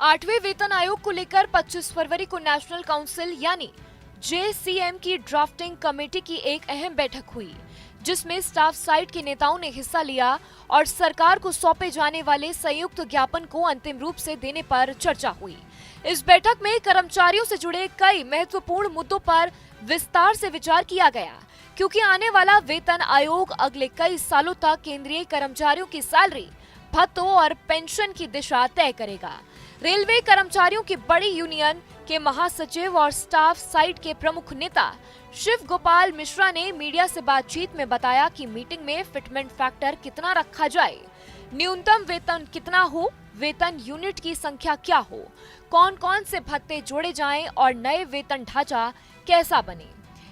8वें वेतन आयोग को लेकर 25 फरवरी को नेशनल काउंसिल यानी JCM की ड्राफ्टिंग कमेटी की एक अहम बैठक हुई, जिसमें स्टाफ साइड के नेताओं ने हिस्सा लिया और सरकार को सौंपे जाने वाले संयुक्त ज्ञापन को अंतिम रूप से देने पर चर्चा हुई। इस बैठक में कर्मचारियों से जुड़े कई महत्वपूर्ण मुद्दों पर विस्तार से विचार किया गया, क्योंकि आने वाला वेतन आयोग अगले कई सालों तक केंद्रीय कर्मचारियों की सैलरी, भत्तों और पेंशन की दिशा तय करेगा। रेलवे कर्मचारियों की बड़ी यूनियन के महासचिव और स्टाफ साइड के प्रमुख नेता शिव गोपाल मिश्रा ने मीडिया से बातचीत में बताया कि मीटिंग में फिटमेंट फैक्टर कितना रखा जाए, न्यूनतम वेतन कितना हो, वेतन यूनिट की संख्या क्या हो, कौन कौन से भत्ते जोड़े जाएं और नए वेतन ढांचा कैसा बने,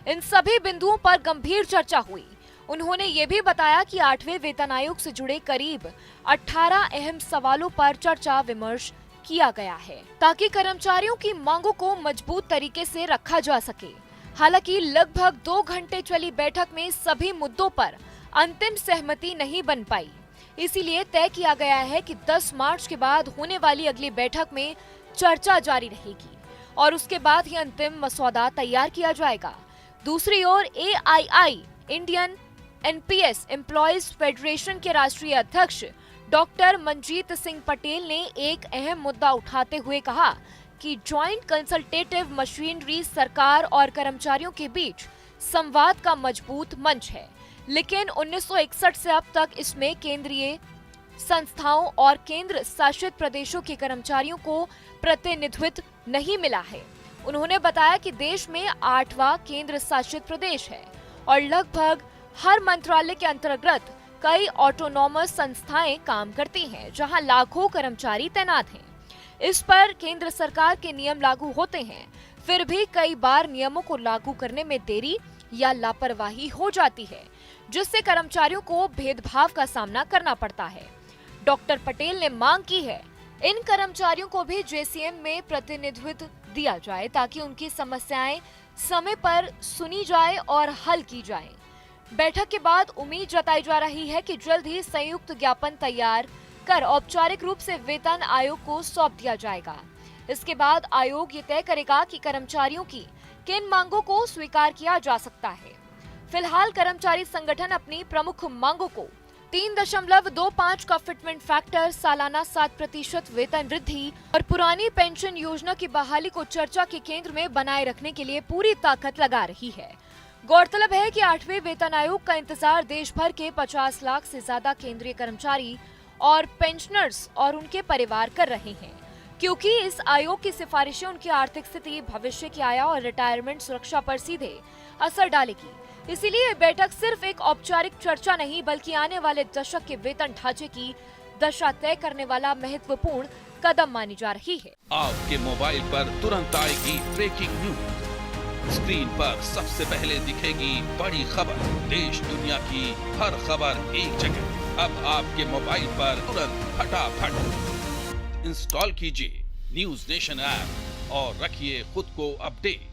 इन सभी बिंदुओं पर गंभीर चर्चा हुई। उन्होंने ये भी बताया कि 8वें वेतन आयोग से जुड़े करीब 18 अहम सवालों पर चर्चा विमर्श किया गया है, ताकि कर्मचारियों की मांगों को मजबूत तरीके से रखा जा सके। हालांकि लगभग 2 घंटे चली बैठक में सभी मुद्दों पर अंतिम सहमति नहीं बन पाई। इसीलिए तय किया गया है कि 10 मार्च के बाद होने वाली अगली बैठक में चर्चा जारी रहेगी और उसके बाद ही अंतिम मसौदा तैयार किया जाएगा। दूसरी ओर AII Indian NPS employees federation के राष्ट्रीय अध्यक्ष डॉक्टर मनजीत सिंह पटेल ने एक अहम मुद्दा उठाते हुए कहा कि ज्वाइंट कंसल्टेटिव मशीनरी सरकार और कर्मचारियों के बीच संवाद का मजबूत मंच है, लेकिन 1961 से अब तक इसमें केंद्रीय संस्थाओं और केंद्र शासित प्रदेशों के कर्मचारियों को प्रतिनिधित्व नहीं मिला है। उन्होंने बताया कि देश में 8वां केंद्र शासित प्रदेश है और लगभग हर मंत्रालय के अंतर्गत कई ऑटोनॉमस संस्थाएं काम करती हैं, जहां लाखों कर्मचारी तैनात हैं। इस पर केंद्र सरकार के नियम लागू होते हैं, फिर भी कई बार नियमों को लागू करने में देरी या लापरवाही हो जाती है, जिससे कर्मचारियों को भेदभाव का सामना करना पड़ता है। डॉक्टर पटेल ने मांग की है इन कर्मचारियों को भी JCM में प्रतिनिधित्व दिया जाए, ताकि उनकी समस्याएं समय पर सुनी जाए और हल की जाए। बैठक के बाद उम्मीद जताई जा रही है कि जल्द ही संयुक्त ज्ञापन तैयार कर औपचारिक रूप से वेतन आयोग को सौंप दिया जाएगा। इसके बाद आयोग ये तय करेगा कि कर्मचारियों की किन मांगों को स्वीकार किया जा सकता है। फिलहाल कर्मचारी संगठन अपनी प्रमुख मांगों को 3.25 का फिटमेंट फैक्टर, सालाना 7% वेतन वृद्धि और पुरानी पेंशन योजना की बहाली को चर्चा के केंद्र में बनाए रखने के लिए पूरी ताकत लगा रही है। गौरतलब है कि 8वें वेतन आयोग का इंतजार देश भर के 50 लाख से ज्यादा केंद्रीय कर्मचारी और पेंशनर्स और उनके परिवार कर रहे हैं, क्योंकि इस आयोग की सिफारिशें उनकी आर्थिक स्थिति, भविष्य की आय और रिटायरमेंट सुरक्षा पर सीधे असर डालेगी। इसीलिए ये बैठक सिर्फ एक औपचारिक चर्चा नहीं, बल्कि आने वाले दशक के वेतन ढांचे की दशा तय करने वाला महत्वपूर्ण कदम मानी जा रही है। आपके मोबाइल पर तुरंत आएगी ब्रेकिंग न्यूज, स्क्रीन पर सबसे पहले दिखेगी बड़ी खबर, देश दुनिया की हर खबर एक जगह। अब आपके मोबाइल पर तुरंत फटाफट इंस्टॉल कीजिए न्यूज नेशन ऐप और रखिए खुद को अपडेट।